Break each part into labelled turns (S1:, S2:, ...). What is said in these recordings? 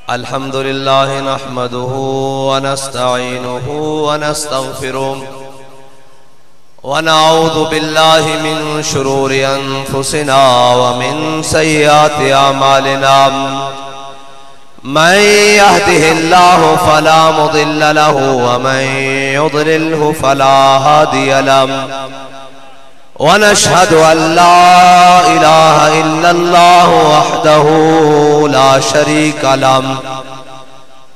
S1: الحمد لله نحمده ونستعينه ونستغفره ونعوذ بالله من شرور أنفسنا ومن سيئات أعمالنا من يهده الله فلا مضل له ومن يضلله فلا هادي له ونشهد أن لا إله إلا الله وحده لا شريك له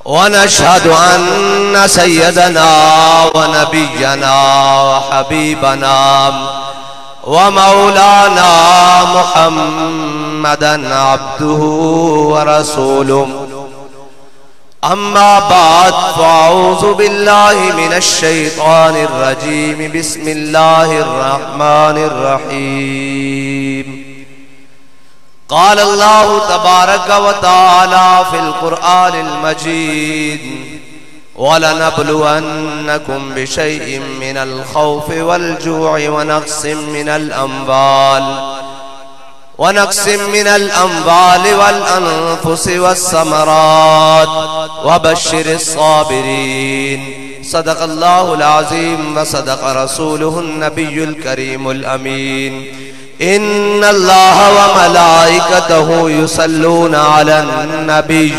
S1: ونشهد أن سيدنا ونبينا وحبيبنا ومولانا محمدا عبده ورسوله أما بعد فأعوذ بالله من الشيطان الرجيم بسم الله الرحمن الرحيم قال الله تبارك وتعالى في القرآن المجيد وَلَنَبْلُوَنَّكُمْ بِشَيْءٍ مِّنَ الْخَوْفِ وَالْجُوعِ ونقص من الأموال والأنفس والثمرات وبشر الصابرين صدق الله العظيم وصدق رسوله النبي الكريم الأمين إن الله وملائكته يصلون على النبي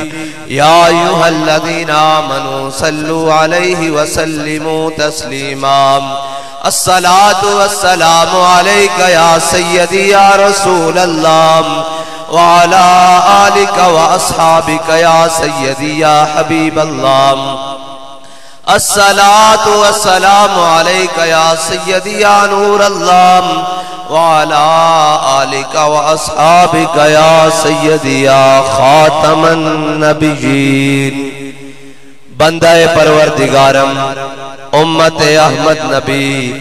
S1: يا أيها الذين آمنوا صلوا عليه وسلموا تسليما الصلاة والسلام عليك يا سيدي يا رسول الله وعلى آلك وأصحابك يا سيدي يا حبيب الله الصلاة والسلام عليك يا سيدي يا نور الله وعلى آلك وأصحابك يا سيدي يا خاتم النبيين بندہ پروردگارم امت احمد نبی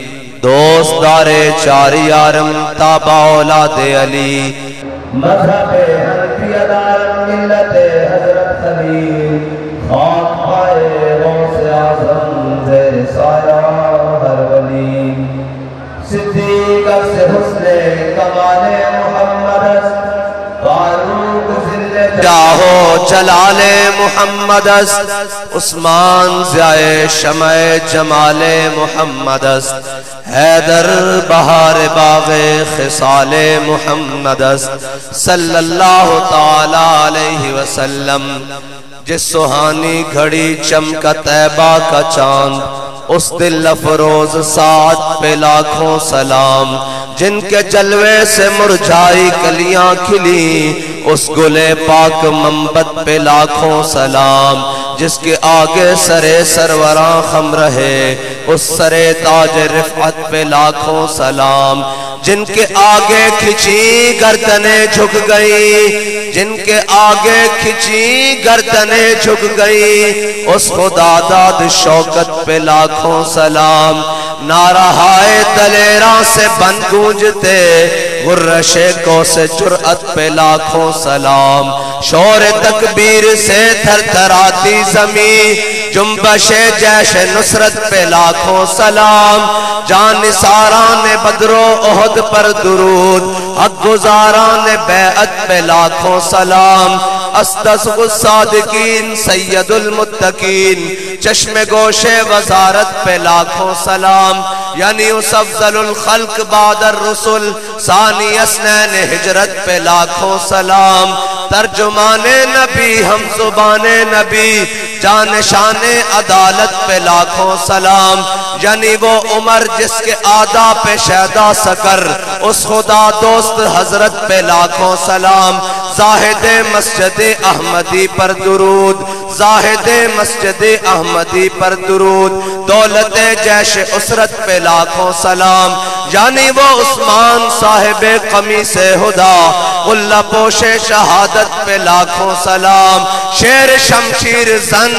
S1: دوست دار چار یارم تابع اولاد علی مذہب حنفی دارم ملت حضرت خلیل خان پائے غوث اعظم زیر سایہ ہر ولی صدیق سے حسن کمال محمد فاروق جاہو جلال محمد است عثمان ضیائے شمع جمال محمد است حیدر بہار باغ خصال محمد است صلی اللہ تعالی علیہ وسلم جس سہانی گھڑی چمکا طیبہ کا چاند اس دل افروز ساعت پہ لاکھوں سلام جن کے جلوے سے مرجھائی کلیاں کھلی اس گلے پاک منبت پہ لاکھوں سلام جس کے آگے سرے سروراں خم رہے اس سرے تاج رفعت پہ لاکھوں سلام جن کے آگے کھچی گردنیں جھک گئی جن کے آگے کھچی گردنیں جھک گئی اس خدا داد شوکت پہ لاکھوں سلام نارہائے دلیراں سے بن گونجتے غرش کو سے جرأت پہ لاکھوں سلام شور تکبیر سے تھر تھراتی زمین جنبش جیش نصرت پہ لاکھوں سلام جان نثاران بدر و احد پر درود حق گزاران بیعت پہ لاکھوں سلام استصغ الصادقین سید المتقین چشم گوش وزارت پہ لاکھوں سلام یعنی اس افضل الخلق بعد الرسل ثانی اسنین ہجرت پہ لاکھوں سلام ترجمان نبی ہم زبان نبی جانشان عدالت پہ لاکھوں سلام یعنی وہ عمر جس کے آدھا پہ شہدہ سکر اس خدا دوست حضرت پہ لاکھوں سلام زاہد مسجد احمدی پر درود زاہد مسجد احمدی پر درود دولت جیش اسرت پہ لاکھوں سلام یعنی وہ عثمان صاحب قمیص ہدا غلہ پوش شہادت پہ لاکھوں سلام شیر شمشیر زن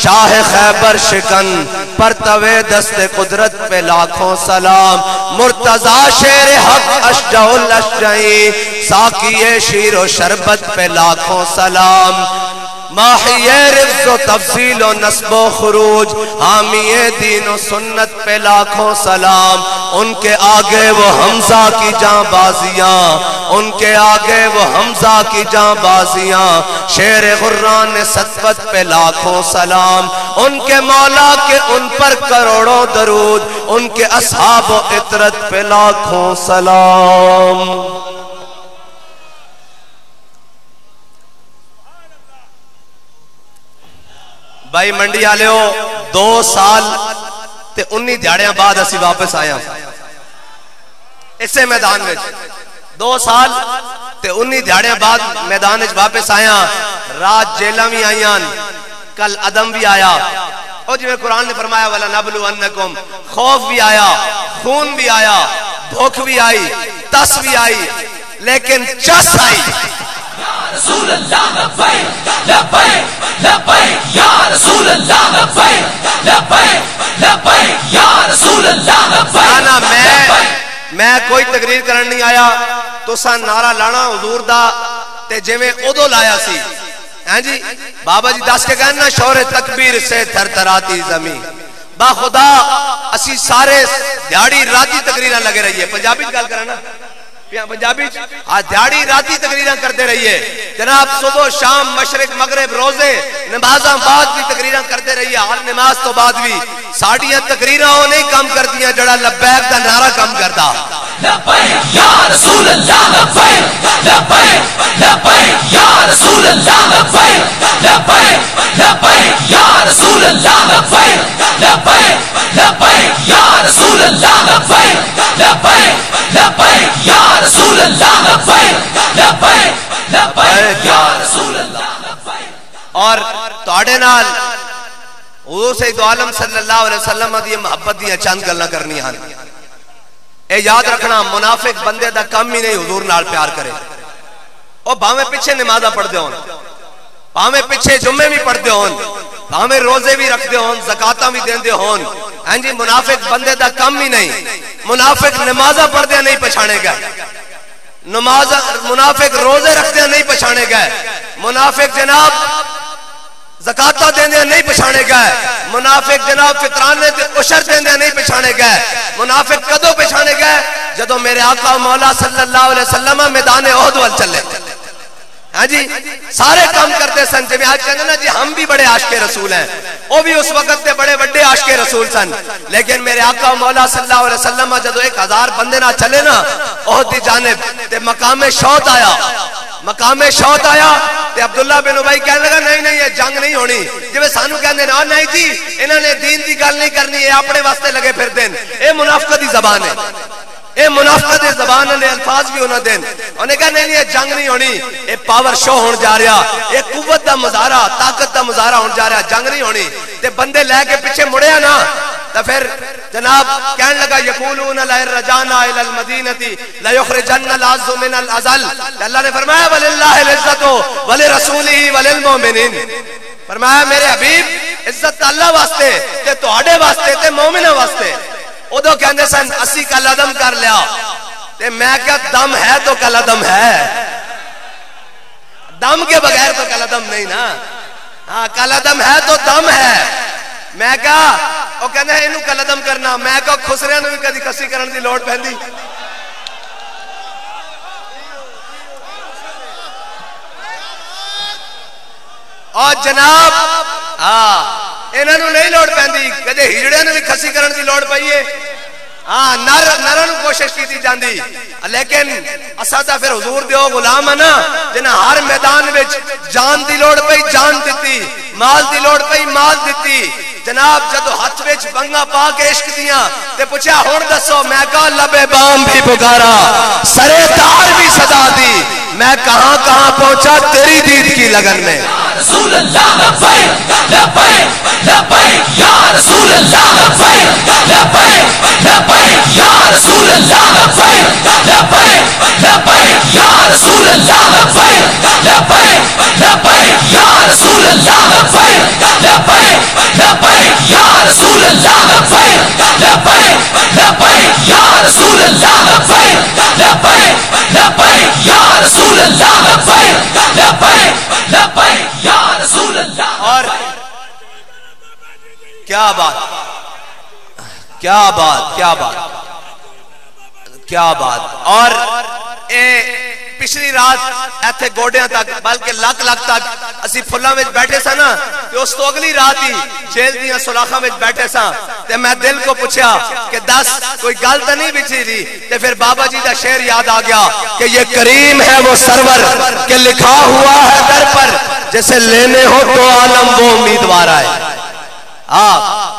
S1: شاہ خیبر شکن پرتوے دست قدرت پہ لاکھوں سلام مرتضی شیر حق اشجع الاشجعی ساقی شیر و شربت پہ لاکھوں سلام ماحی رفظ و تفصیل و نسب و خروج، حامی دین و سنت پہ لاکھوں سلام، ان کے آگے وہ حمزہ کی جاں بازیاں، ان کے آگے وہ حمزہ کی جاں بازیاں، شیر غران سطوت پہ لاکھوں سلام، ان کے مولا کے ان پر کروڑوں درود، ان کے اصحاب و عطرت پہ لاکھوں سلام۔ بھائی منڈی آلے ہو 2 سال تے 19 دیاڑیاں بعد اسی واپس آیا اسے میدان میں 2 سال تے 19 دیاڑیاں بعد میدان واپس آیا، رات جیلہ بھی آئیان، کل عدم بھی آیا، اور جو قرآن نے فرمایا وَلَنَبْلُوَنَّكُمْ، خوف بھی آیا، خون بھی آیا، بھوک بھی آئی، تس بھی آئی، لیکن چس آئی۔
S2: رسول اللہ لبیک لبیک لبیک یا رسول اللہ لبیک لبیک لبیک یا رسول اللہ لبیک۔
S1: میں کوئی تقریر کرن نہیں آیا، تو سا نعرہ لانا حضور دا تے جویں ادو لایا سی، ہاں جی بابا جی دس کے کہنا شور تکبیر سے تھر تھراتی زمین، با خدا اسی سارے دیہڑی راتی تقریراں لگے رہیے، پنجابی گل کرنا پنجابی دیہڑی راتی تقریراں کرتے رہیے جناب، صبح شام مشرق مغرب روزے نمازاں بعد بھی تقریراں کرتے رہیے، ہر نماز تو بعد بھی ساڑیاں تقریراں وہ نہیں کام کردیاں جڑا لبیک دا نعرہ کام کردا۔
S2: لبیک یا رسول اللہ لبیک لبیک لبیک یا رسول اللہ لبیک لبیک لبیک یا رسول اللہ لبیک لبیک لبیک یا رسول اللہ لبیک لبیک لبیک یا رسول اللہ لبیک لبیک لبیک یا رسول اللہ لبیک۔
S1: اور تواڈے نال حضور سید عالم صلی اللہ علیہ وسلم دی محبت دی چند گلاں کرنی ہن، اے یاد رکھنا منافق بندے دا کم ہی نہیں حضور نال پیار کرے، او بھاویں پیچھے نمازاں پڑھ دے ہون، بھاویں پیچھے جمعے بھی پڑھ دے ہون، بھاویں روزے بھی رکھ دے ہون، زکاتاں بھی دین دے ہون، ہاں جی منافق بندے دا کم ہی نہیں، منافق نمازاں پڑھ دے نہیں پہچانے گئے، منافق روزے رکھ دے نہیں پہچانے گئے، منافق جناب زکاتہ دیندے نہیں پہچانے گئے، منافق جناب فطرانے تے عشر دیندے نہیں پہچانے گئے، منافق کدو پہچانے گئے جدو میرے آقا مولا صلی اللہ علیہ وسلم میدان احد وال چلے، ہاں جی سارے کام کرتے سن، جی آج کہنا نا جی ہم بھی بڑے عاشق رسول ہیں، وہ بھی اس وقت تے بڑے بڑے عاشق رسول سن، لیکن میرے آقا مولا صلی اللہ علیہ وسلم جدو 1000 بندے نہ چلے نا احد دی جانب تے مقام شوط آیا، مقام شوط آیا تے عبداللہ بن ابی کہنے لگا نہیں نہیں یہ جنگ نہیں ہونی، جب سانو کہنے نا نہیں جی انہوں نے دین دی گل نہیں کرنی، یہ اپنے واسطے لگے پھر دین، اے منافقت دی زبان ہے، اے منافقت دی زبان نے الفاظ بھی انہوں دین، انہوں نے کہا نہیں نہیں یہ جنگ نہیں ہونی، یہ پاور شو ہون جا رہا، یہ قوت دا مظاہرہ طاقت دا مظاہرہ ہون جا رہا، جنگ نہیں ہونی، تے بندے لے کے پیچھے مڑیا نا تو پھر جناب کہنے لگا یقولون لئن رجعنا الى المدینہ لیخرجن الاعز من الاذل، اللہ نے فرمایا وللہ العزت ولرسولہ وللمؤمنین، فرمایا میرے حبیب عزت اللہ واسطے تے تواڈے واسطے تے مومناں واسطے، ادو کہندے سن اسی کل عدم کر لیا، تے میں کہا دم ہے تو کل عدم ہے، دم کے بغیر تو کل عدم نہیں نا، ہاں کل عدم ہے تو دم ہے، میں کہا وہ کہنے ہیں انہوں کل عدم کرنا، میں کہا خسریاں نے بھی کدی کسی کرن دی لوڑ پہندی، اور جناب انہوں نے نہیں لوڑ پہندی، کدے ہجڑے نے بھی کسی کرن دی لوڑ پئیے، ہاں نرن کوشش کی تھی جاندی، لیکن اساتہ پھر حضور دیو غلام ہے نا جنہاں ہر میدان وچ جان دی لوڑ پئی جان دیتی، مال دی لوڑ پئی مال دیتی، جناب جدو ہاتھ وچ بنگا پا کے عشق دیاں تے پوچھا ہن دسو، میں کہا لبے بام بھی پکارا سرے دار بھی صدا دی، میں کہاں کہاں پہنچا تیری دید کی لگن میں،
S2: رسول اللہ لبیک لبیک لبیک یا رسول اللہ لبیک لبیک لبیک یا رسول اللہ لبیک لبیک لبیک یا رسول اللہ لبیک لبیک لبیک یا رسول اللہ لبیک لبیک لبیک یا رسول اللہ لبیک لبیک لبیک یا رسول اللہ لبیک لبیک لبیک یا رسول اللہ لبیک لبیک لبیک یا رسول
S1: کیا بات کیا بات کیا بات کیا بات. اور پچھلی رات ایتھے گوڑیاں تک بلکہ لک لک تک اسی پھلاں وچ بیٹھے سا نا تے اس تو اگلی رات ہی جیل دیاں سلاخاں وچ بیٹھے سا تے میں دل کو پوچھا کہ دس کوئی گل تے نہیں بچھی دی تے پھر بابا جی دا شعر یاد آ گیا کہ یہ کریم ہے وہ سرور کہ لکھا ہوا ہے در پر جیسے لینے ہو تو عالم وہ امیدوار آئے.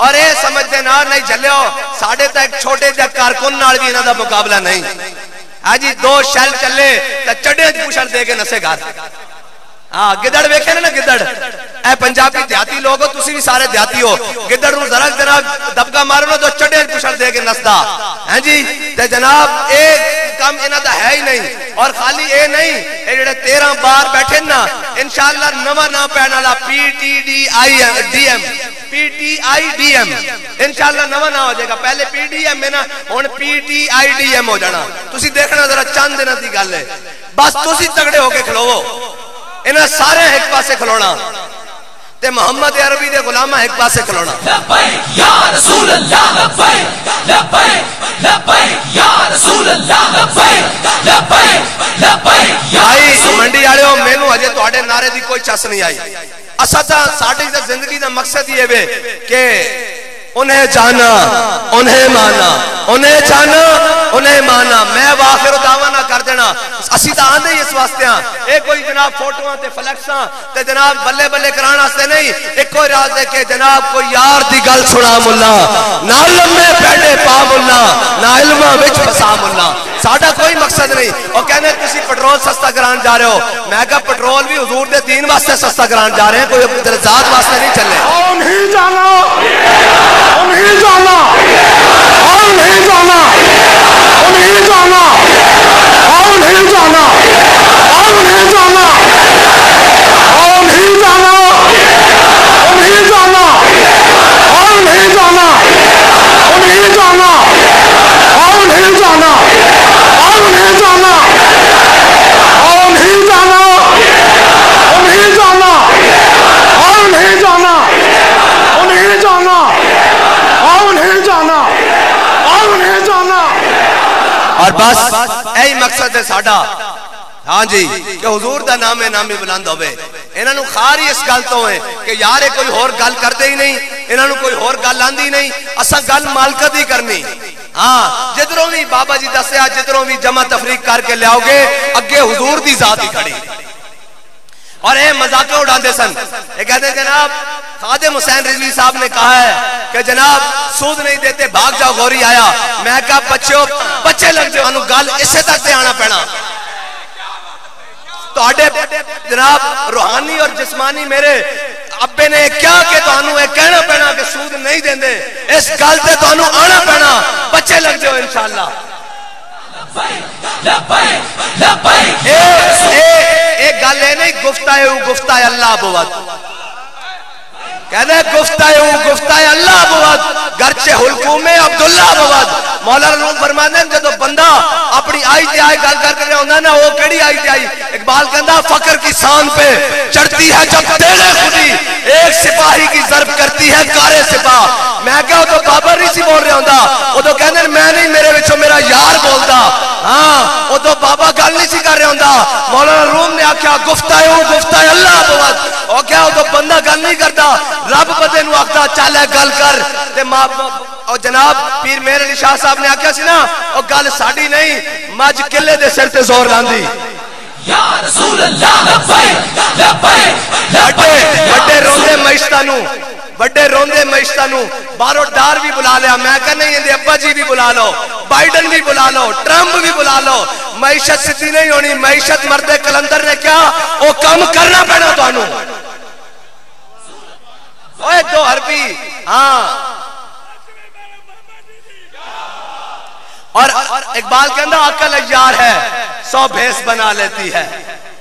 S1: اور اے سمجھ دے نہ نہیں جھلیو ساڑھے تا ایک چھوٹے جا کارکن نال بھی انہاں دا مقابلہ نہیں. آجی دو شیل چلے تا چڑے پوچھڑ دے کے نسے گھر. گدڑ ویکھے نا گدڑ اے پنجابی دیہاتی لوگو تسی بھی سارے دیہاتی ہو. گدڑ نو ذرا ذرا دبکا مارو تو چڑے پوچھڑ دے کے نسدا. ہیں جی تے جناب ایک کام انہاں دا ہے ہی نہیں. اور خالی اے نہیں اے جڑے 13 بار بیٹھے نا انشاءاللہ نواں نام پہن والا PTDIM PTIDM انشاءاللہ نواں نام ہو جائے گا. پہلے PDM ہے نا ہن PTIDM ہو جانا. تسی دیکھنا ذرا چند دنوں دی گل ہے. بس تسی تگڑے ہو کے کھلوو. انہاں سارے ایک پاسے کھلونا تے محمد عربی دے غلامہ ایک پاسے کھلونا.
S2: لبیک یا رسول اللہ لبیک لبیک لبیک یا رسول اللہ لبیک لبیک لبیک یا
S1: بھائی منڈی والےو مینوں اجے تواڈے نعرے دی کوئی چس نہیں آئی. اساں تا ساڈی زندگی دا مقصد یہ ہے کہ انہیں جانا انہیں مانا انہیں جانا انہیں مانا. میں واخر دعویٰ نہ کر دینا اسی تا آندے ہی اس واسطے ہاں. ایک کوئی جناب فوٹوان تے فلیکساں تے جناب بلے بلے کرانا سے نہیں. ایک کوئی راز ہے کہ جناب کوئی یار دی گل سنا ملا نہ لمے پیڑے پا ملا نہ علمہ وچ پسا ملا. ساڈا کوئی مقصد نہیں. اور کہنے تسی پٹرول سستا کران جا رہے ہو. میں کہا پٹرول بھی حضور دے دین واسطے سستا کران جا رہے ہیں کوئی اپنی ذات واسطے نہیں چلے.
S3: نہیں جانا نہیں جانا نہیں جانا نہیں جانا نہیں جانا نہیں جانا نہیں جانا نہیں جانا نہیں جانا نہیں جانا نہیں جانا نہیں جانا نہیں جانا نہیں جانا نہیں جانا نہیں جانا نہیں جانا نہیں جانا.
S1: اور بس یہی مقصد ہے ساڈا. ہاں جی کہ حضور دا نام نامی بلند ہوئے. انہاں نو خار ہی اس گل تو ہے کہ یار کوئی اور گل کردے ہی نہیں. انہاں نو کوئی اور گل آندی نہیں. اساں گل مالکت ہی کرنی. ہاں جدروں بھی بابا جی دسیا جدروں بھی جمع تفریق کر کے لیاؤ گے اگے حضور دی ذات ہی کھڑی. اور اے مذاقیں اڑاندے سن. یہ کہتے ہیں جناب خادم حسین رضوی صاحب نے کہا ہے کہ جناب سود نہیں دیتے بھاگ جاؤ غوری آیا. میں کہا بچوں بچے لگ جاؤ انہوں گل اسے تک تے آنا پینا. تو آڈے جناب روحانی اور جسمانی میرے ابے نے کیا کہ تو انہوں ایک کہنا پینا کہ سود نہیں دیں دے. اس گل تے تو انہوں آنا پینا. بچے لگ جاؤ انشاءاللہ. ایک گل ہے نہیں گفتہ اللہ بود کہنے گفتہ اللہ بود گرچہ حلقوم عبداللہ بود. مولانا روم فرماتے ہیں جدو بندہ اپنی آئی تے آئی گل کر رہے ہوندہ نا وہ کیڑی آئی تے آئی. اقبال کہندہ فقر کی سان پہ چڑھتی ہے جب تیرے خودی ایک سپاہی کی ضرب کرتی ہے کارے سپاہ. میں کہا تو بابر نہیں سی بول رہے ہوندہ وہ تو کہندے میں نہیں میرے وچوں میرا یار بولدا. ہاں وہ تو بابا گل نہیں سی کر رہے ہوندہ. مولانا روم نے آکھیا گفتہ اللہ بود. وہ کیا وہ تو بندہ گل نہیں کرتا رب بدے نو آکھتا چالے گل کر. اور جناب پیر میر علی شاہ صاحب نے آکھیا سی نا وہ گل ساڑی نہیں مجھ کلے دے سر تے زور لاندی.
S2: یا رسول اللہ لبیک لبیک
S1: بڑے روندے معیشتانو بڑے روندے معیشتانو بارو ڈار بھی بلا لیا. میں کہا نہیں اندے ابا جی بھی بلا لو بائیڈن بھی بلا لو ٹرمپ بھی بلا لو. معیشت سیدھی نہیں ہونی. معیشت مرد کلندر نے کیا وہ کم کرنا پینا تو انہوں. اوہ دو حربی ہاں. اور اقبال کہندہ عقل ایار ہے 100 بھیس بنا لیتی ہے.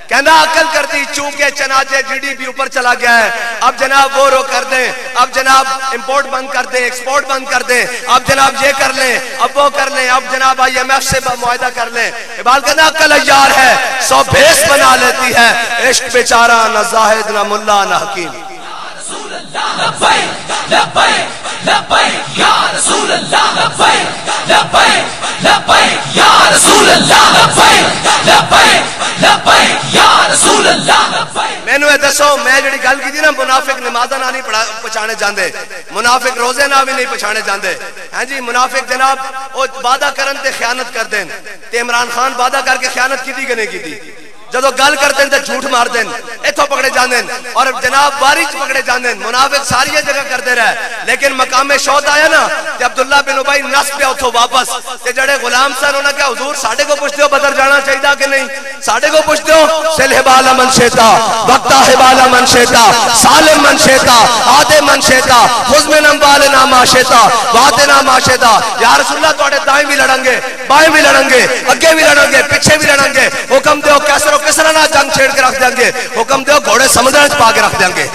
S1: کہندہ عقل کرتی چونکہ چنانچہ جی ڈی پی اوپر چلا گیا ہے. اب جناب وہ رو کر دیں اب جناب امپورٹ بند کر دیں ایکسپورٹ بند کر دیں اب جناب یہ کر لیں اب وہ کر لیں اب جناب IMF سے معاہدہ کر لیں. اقبال کہندہ عقل ایار ہے 100 بھیس بنا لیتی ہے. عشق بیچارہ نہ زاہد نہ ملا نہ حکیم.
S2: لبیک لبیک لبیک یا رسول اللہ لبیک لبیک لبیک یا رسول اللہ لبیک لبیک لبیک یا رسول اللہ لبیک.
S1: مینوں اے دسو میں جڑی گل کیتی نا منافق نمازاں نال نہیں پہچانے جاندے, منافق روزے نال بھی نہیں پہچانے جاندے. ہاں جی منافق جناب او وعدہ کرن تے خیانت کردے تے عمران خان وعدہ کر کے خیانت کیتی کہ نہیں کیتی؟ جدو گل کرتے ہیں تو جھوٹ مار دیں, اتھوں پکڑے جاندے ہیں اور جناب باری چ پکڑے جاندے ہیں. منافق ساری جگہ کرتے رہے, لیکن مقام شہد آیا نا تے عبداللہ بن ابی نس پہ اتھوں واپس تے جڑے غلام سن انہاں کہا حضور ساڈے کو پوچھتے ہو بدر جانا چاہیے کہ نہیں, ساڈے کو پوچھتے ہو سل حبال من شیتا وقتا حبال من شیتا سالم من شیتا آدے من شیتا خذ من اموالنا ما شیتا واتنا ما شیتا. یا رسول اللہ تواڈے دائیں بھی لڑیں گے, بائیں بھی لڑیں گے, اگے بھی لڑیں گے, پیچھے بھی لڑیں گے. حکم دیو کیسر کسرا نہ جنگ چھیڑ کے رکھ دیں گے, حکم دیو گھوڑے سمندر وچ پا کے رکھ دیں گے.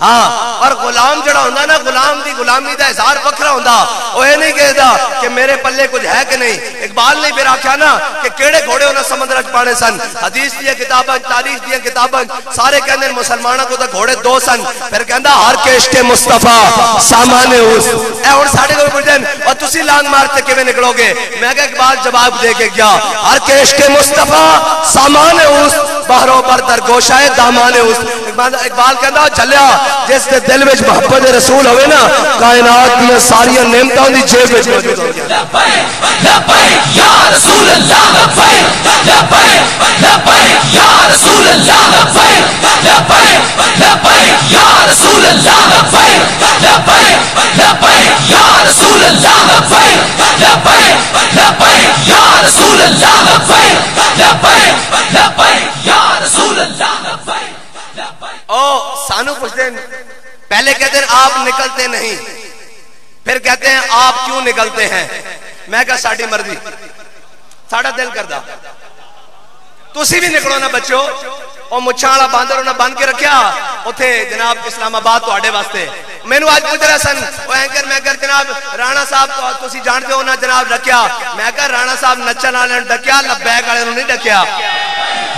S1: ہاں اور غلام جڑا ہوندا نا غلام دی غلامی دا اظہار وکھرا ہوندا, او اے نہیں کہدا کہ میرے پلے کچھ ہے کہ نہیں. اقبال نے پھر آکھیا نا کہ کیڑے گھوڑے انہاں سمندر وچ پانے سن. حدیث دی کتاباں تاریخ دی کتاباں سارے کہندے مسلماناں کو تے گھوڑے دو سن. پھر کہندا ہر کشت مصطفی سامان اس. اے ہن ساڈے کول پوچھدے او تسی لانگ مارتے کیویں نکلو گے؟ میں کہ اقبال جواب دے کے گیا ہر کشت مصطفی سامان اس بہرو بر در گوشائے دامان اس. اقبال کہندا چلیا جس دے دل وچ محبت رسول ہوئے نا کائنات دی ساری نعمتاں دی جیب وچ موجود ہو گیا.
S2: لبیک لبیک یا رسول اللہ لبیک لبیک لبیک یا رسول اللہ لبیک لبیک لبیک یا رسول اللہ لبیک لبیک لبیک یا رسول اللہ لبیک لبیک لبیک یا رسول اللہ لبیک لبیک لبیک یا رسول اللہ لبیک.
S1: او سانو پوچھتے ہیں, پہلے کہتے ہیں آپ نکلتے نہیں, پھر کہتے ہیں آپ کیوں نکلتے ہیں. میں کہا ساڑی مرضی, ساڑا دل کردہ تسی بھی نکلو نا بچو. او مچھاں والا باندر انہاں بن کے رکھیا اوتھے جناب اسلام آباد تواڈے واسطے. مینوں آج پوچھ رہا سن او اینکر میں کر جناب رانا صاحب تسی جانتے ہو نا جناب رکھیا. میں کہا رانا صاحب نچن والے ڈکیا, لبیک والے نہیں ڈکیا.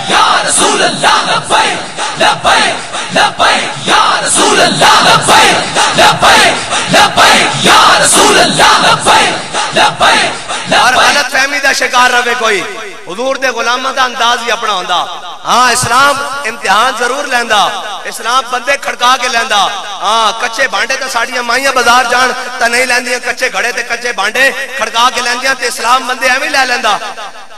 S2: یا رسول اللہ لبیک لبیک لبیک یا رسول اللہ لبیک لبیک لبیک یا رسول اللہ لبیک لبیک.
S1: اور غلط فہمی دا شکار رہے کوئی, حضور دے غلاماں دا انداز ہی اپنا ہوندا. ہاں اسلام امتحان ضرور لیندا, اسلام بندے کھڑکا کے لیندا. ہاں کچے بانڈے تے ساڑیاں مائیاں بازار جان تے نہیں لیندیاں, کچے گھڑے تے کچے بانڈے کھڑکا کے لیندیاں تے اسلام بندے ایویں لے لیندا.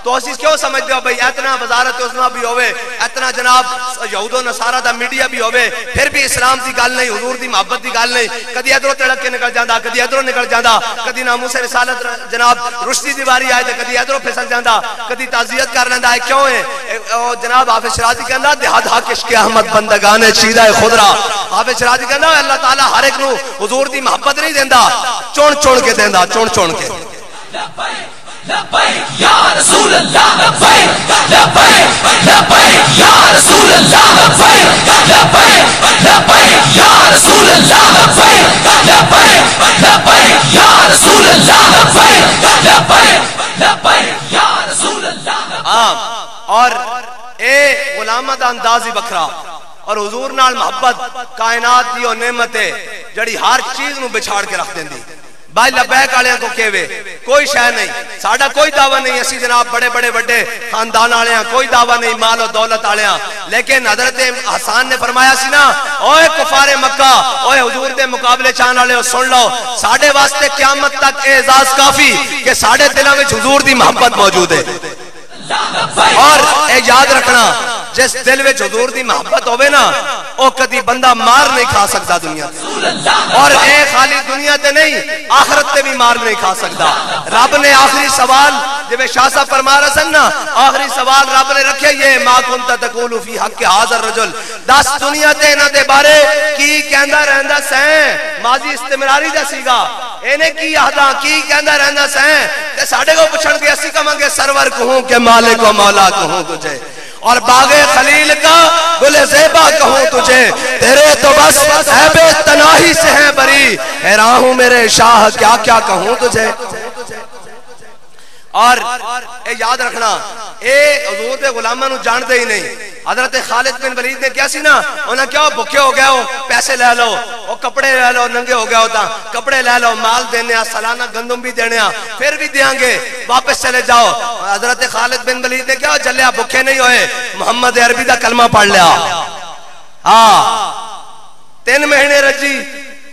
S1: تو اسی کیوں سمجھتے ہو بھئی اتنا وزارت عظمیٰ بھی ہوئے, اتنا جناب یہود و نصارہ دا میڈیا بھی ہوئے, پھر بھی اسلام دی گل نہیں, حضور دی محبت دی گل نہیں. کدی ادھروں تڑک کے نکل جاندہ, کدی ادھروں نکل جاندہ, کدی ناموس رسالت جناب رشدی دیواری آئے تے کدی ادھروں پھسل جاندہ, کدی تعزیت کر لیندہ ہے. کیوں ہے جناب حافظ شرازی کہندہ دہاد حق عشق احمد بندگان چیدہ خضرہ. حافظ شرازی کہندہ اللہ تعالیٰ ہر ایک نو حضور دی محبت نہیں دیندہ, چون چون کے دیندہ, چون چون کے.
S2: لبیک یا رسول اللہ لبیک لبیک لبیک یا رسول اللہ لبیک لبیک لبیک یا رسول اللہ لبیک لبیک لبیک یا رسول اللہ لبیک لبیک لبیک یا رسول اللہ.
S1: اور اے غلامہ دا انداز ہی بکھرا, اور حضور نال محبت کائنات دی او نعمت ہے جڑی ہر چیز نو بچھاڑ کے رکھ دیندی. بھائی لبیک آلیاں کو کہوے کوئی شے نہیں, ساڑا کوئی دعویٰ نہیں اسی جناب بڑے بڑے بڑے خاندان آلیاں, کوئی دعویٰ نہیں مال و دولت آلیاں. لیکن حضرت حسان نے فرمایا سی نا, اوے کفار مکہ, اوے حضور دے مقابلے چاہن والے سن لو, ساڑے واسطے قیامت تک اعزاز کافی کہ ساڑے دلوں میں حضور دی محبت موجود ہے. اور اے یاد رکھنا جس دل میں حضور دی محبت ہوئے نا او کدی بندہ مار نہیں کھا سکتا دنیا تے, اور اے خالی دنیا تے نہیں آخرت تے بھی مار نہیں کھا سکتا. رب نے آخری سوال جب شاہ صاحب فرما رہا سن نا, آخری سوال رب نے رکھے یہ ما کنت تقول فی حق ھذا الرجل, دس دنیا تے انہاں دے بارے کی کہندا رہندا سیں, ماضی استمراری دا سیگا, اینے کی آہداں کی کہندا رہندا سیں تے ساڈے کو پوچھن گے اسی کہاں گے سرور کہوں کہ مالک و مولا کہوں تجھے, اور باغ خلیل کا گل زیبا کہوں تجھے, تیرے تو بس عیب تناہی سے ہیں بری, حیران ہوں میرے شاہ کیا کیا کہوں تجھے. اور اے یاد رکھنا اے حضور دے غلاماں نو جان دے ہی نہیں, حضرت خالد بن ولید نے کیا سی نا انہیں کیا بھوکے ہو گئے ہو پیسے لے لو اور کپڑے لے لو ننگے ہو گئے ہوتا کپڑے لے لو مال دینے سالانہ گندم بھی دینے پھر بھی دیاں گے واپس چلے جاؤ. حضرت خالد بن ولید نے کیا چلیا بھوکے نہیں ہوئے محمد عربی دا کلمہ پڑھ لیا. ہاں 3 مہینے رجی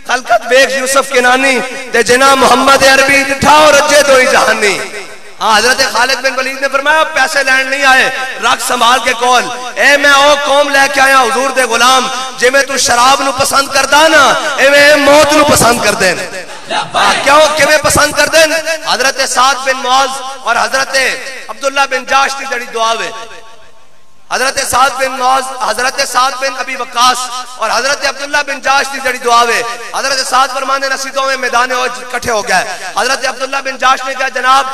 S1: خلقت بیگ یوسف کنانی تے جنا محمد عربی ڈٹھاؤ رجے دو ہی جہانی. حضرت خالد بن ولید نے فرمایا پیسے لین نہیں آئے رکھ سنبھال کے کول اے میں او قوم لے کے آیا حضور دے غلام جے میں تو شراب نو پسند کردا نا اے میں موت نو پسند کر دین. کیوں کہ میں پسند کر دین. حضرت سعد بن معاذ اور حضرت عبداللہ بن جاش کی جڑی دعا ہے حضرت سعد بن معاذ حضرت سعد بن ابی وقاص اور حضرت عبداللہ بن جاش کی جڑی دعا ہے. حضرت سعد فرمانے نصیحتوں میں میدان اکٹھے ہو گئے. حضرت عبداللہ بن جاش نے کہا جناب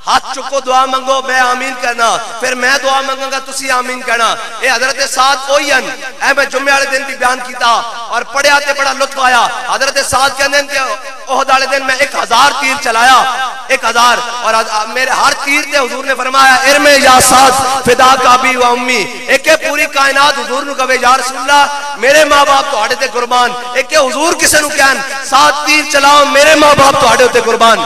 S1: ہاتھ چکو دعا منگو میں آمین کہنا پھر میں دعا منگوں گا تسی آمین کہنا. اے حضرت سعد کوئی ان اے میں جمعے والے دن بھی بیان کیتا اور پڑھیا تے بڑا لطف آیا. حضرت سعد کہندے کہ احد والے دن میں 1000 تیر چلایا 1000 اور میرے ہر تیر تے حضور نے فرمایا ارمے یا سعد فدا کا ابی و امی. ایک پوری کائنات حضور نو کہے یا رسول اللہ میرے ماں باپ تواڈے تے قربان. ایک حضور کسے نو کہن سعد تیر چلاؤ میرے ماں باپ تواڈے تے قربان.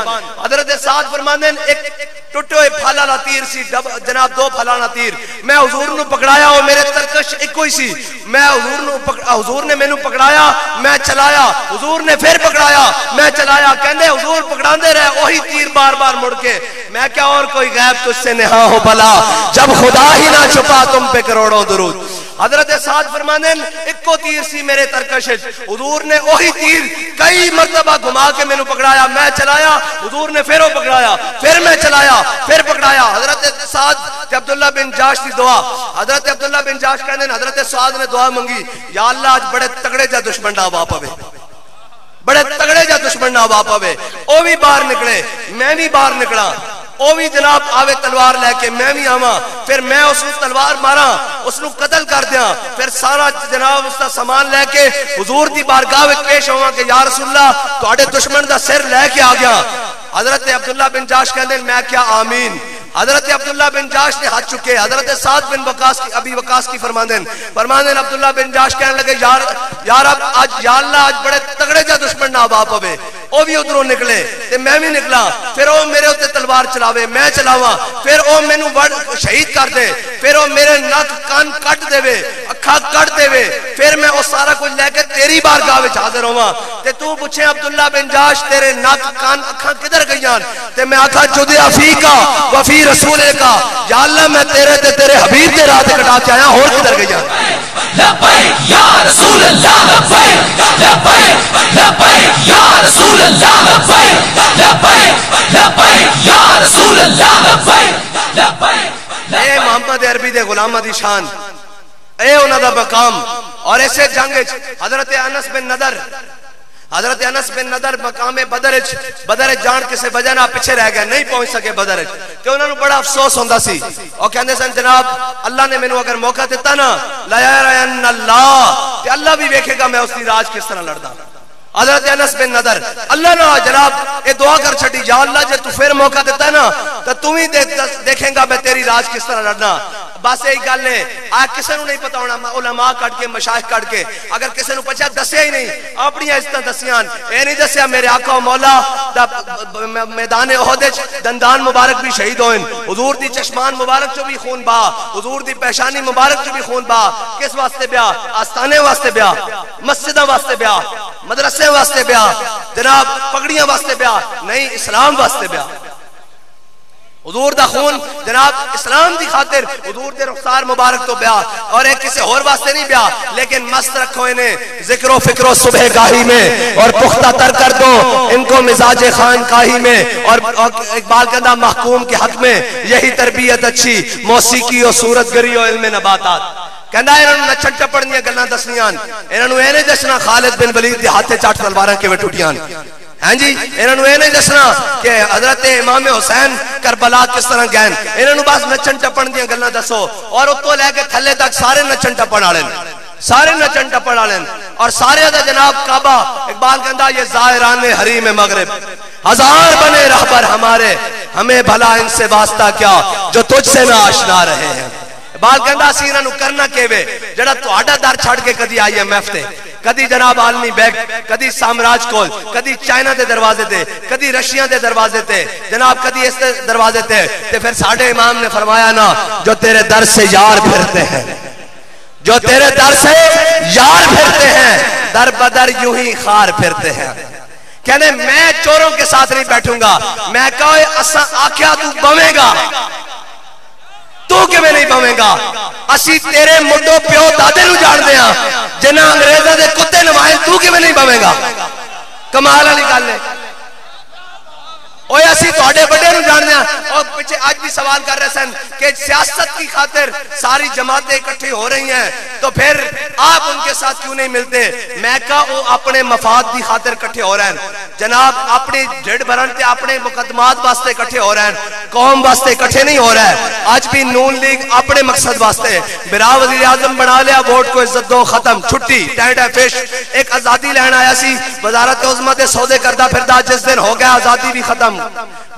S1: حضرت سعد فرماندے ایک ٹوٹے ہوئے پھل والا تیر سی جناب 2 پھل والا تیر میں حضور نو پکڑایا اور میرے ترکش ایکو ہی سی میں حضور نے مینوں پکڑایا میں چلایا حضور نے پھر پکڑایا میں چلایا کہندے حضور پکڑاندے رہے وہی تیر بار بار مڑ کے میں کیا اور کوئی غیب تجھ سے نہا ہو بلا جب خدا ہی نہ چھپا تم پہ کروڑوں درود. حضرت سعد فرمانے ایکو تیر سی میرے ترکش حضور نے وہی تیر کئی مرتبہ گھما کے مینوں پکڑایا میں چلایا حضور نے پھر وہ پکڑایا پھر میں چلایا پھر پکڑایا. حضرت سعد تے عبداللہ بن جاش دی دعا حضرت عبداللہ بن جاش کہنے حضرت سعد نے دعا منگی یا اللہ آج بڑے تگڑے جا دشمن نہ آوا پوے بڑے تگڑے جا دشمن نہ آوا پوے. او بھی باہر نکلے میں بھی باہر نکلا او بھی جناب آوے تلوار لے کے میں بھی آواں پھر میں اس کو تلوار ماراں اس کو قتل کر دیاں پھر سارا جناب اس کا سامان لے کے حضور دی بارگاہ وچ پیش ہوواں کہ یا رسول اللہ تواڈے دشمن دا سر لے کے آ گیا. حضرت عبداللہ بن جاش کہندے میں کیا آمین. حضرت عبداللہ بن جاش نے ہاتھ چکے حضرت سعد بن وقاص کی ابی وقاص کی فرماندن عبداللہ بن جاش کہنے لگے یا رب آج یا اللہ آج بڑے تگڑے جا دشمن نہ باپ ہوئے. او بھی ادھروں نکلے تے میں بھی نکلا پھر او میرے ہوتے تلوار چلاوے میں چلاواں پھر او مینوں شہید کر دے پھر او میرے نک کان کٹ دے اکھا کٹ دے پھر میں او سارا کچھ لے کے تیری بارگاہ وچ حاضر ہوواں تے تو پوچھے عبداللہ بن جاش تیرے نک کان اکھاں کدھر گئیاں تے میں آکھا جدیا فیکا وفی رسول کا یا اللہ میں تیرے تے تیرے حبیب دے راہ تے کٹا کے آیا اور کدھر گئیاں.
S2: لبیک یا رسول اللہ لبیک لبیک لبیک یا رسول اللہ لبیک لبیک لبیک یا رسول اللہ لبیک لبیک.
S1: اے محمد عربی دے غلاماں دی شان اے انہاں دا مقام. اور ایسے جنگ حضرت انس بن نضر مقام بدر جان کسے وجہ نہ پیچھے رہ گئے نہیں پہنچ سکے بدر کہ انہوں نے بڑا افسوس ہوندا سی اور کہندے سن جناب اللہ نے مینوں اگر موقع دیتا نا لا یرین اللہ کہ اللہ بھی دیکھے گا میں اس دی راج کس طرح لڑدا. حضرت انس بن نضر اللہ نے جناب یہ دعا کر چھٹی یا اللہ جے تو پھر موقع دیتا ہے نا تو تم ہی دیکھیں گا میں تیری راج کس طرح لڑنا. بس یہی گل ہے آج کسی نو نہیں پتا ہونا علماء کٹ کے مشائخ کٹ کے اگر کسی نو پوچھا دسیا ہی نہیں اپنی عزت دسیاں اے نہیں دسیا میرے آقا و مولا میدان احد دندان مبارک بھی شہید ہوئن حضور دی چشمان مبارک چو بھی خون با حضور دی پیشانی مبارک چو بھی خون با کس واسطے بیا آستانے واسطے بیا مسجدہ واسطے بیا مدرسے واسطے بیا جناب پگڑیاں واسطے بیا نہیں اسلام واسطے بیا. حضور دا خون جناب اسلام دی خاطر حضور دے رخسار مبارک تو بیا اور ایک کسی اور واسطے نہیں بیا لیکن مست رکھو انہیں ذکر و فکر و صبح گاہی میں اور پختہ تر کر دو ان کو مزاج خان کاہی میں. اور اقبال کہنا محکوم کے حق میں یہی تربیت اچھی موسیقی و صورت گری و علم نباتات. کہنا انہوں نے نچن ٹپڑ دیا گلنا دسنیاں انہوں نے اینے دسنا خالد بن ولید دے ہاتھے چاٹ تلواراں کے ٹوٹیاں ہاں جی انہوں نے نہیں دسنا کہ حضرت امام حسین کربلا کس طرح گئن انہوں نے بس نچن ٹپن دیا گلنا دسو اور اتو لے کے تھلے تک سارے نچن ٹپن آلیں سارے نچن ٹپن آلیں اور سارے دا جناب کعبہ اقبال کہندا یہ زائران حریم مغرب ہزار بنے رہبر ہمارے ہمیں بھلا ان سے واسطہ کیا جو تجھ سے نہ آشنا رہے ہیں. اقبال کہندا اسی انہاں نو کرنا کیویں جڑا تہاڈا در چھڈ کے کدی IMF تے کدی جناب عالمی بینک کدی سامراج کول کدی چائنا دے دروازے تے کدی رشیا دے دروازے تے جناب کدی اس دروازے تے پھر ساڈے امام نے فرمایا نا جو تیرے در سے یار پھرتے ہیں جو تیرے در سے یار پھرتے ہیں در بدر یوں ہی خار پھرتے ہیں کہنے میں چوروں کے ساتھ نہیں بیٹھوں گا میں کہے اساں آکھیا تو بویں گا تو کہ میں نہیں بویں گا اسی تیرے مڈو پیو دادے نو جان دیاں جنہ انگریزہ دے کتے نمائیں تو کہ میں نہیں بویں گا کمال علی گل ہے اوہ اسی توڑے بڑے نو جان دیا اور پیچھے آج بھی سوال کر رہے سن کہ سیاست کی خاطر ساری جماعتیں اکٹھی ہو رہی ہیں تو پھر آپ ان کے ساتھ کیوں نہیں ملتے میں کہا وہ اپنے مفاد کی خاطر اکٹھے ہو رہے ہیں جناب اپنی جڑ برنتے اپنے مقدمات واسطے اکٹھے ہو رہے ہیں قوم واسطے اکٹھے نہیں ہو رہا ہے آج بھی نون لیگ اپنے مقصد واسطے برا وزیر اعظم بنا لیا ووٹ کو عزت دو ختم چھٹی ٹائٹ فش ایک آزادی لہن آیا سی وزارت عظمہ دے سودے کردہ پھردہ جس دن ہو گیا آزادی بھی ختم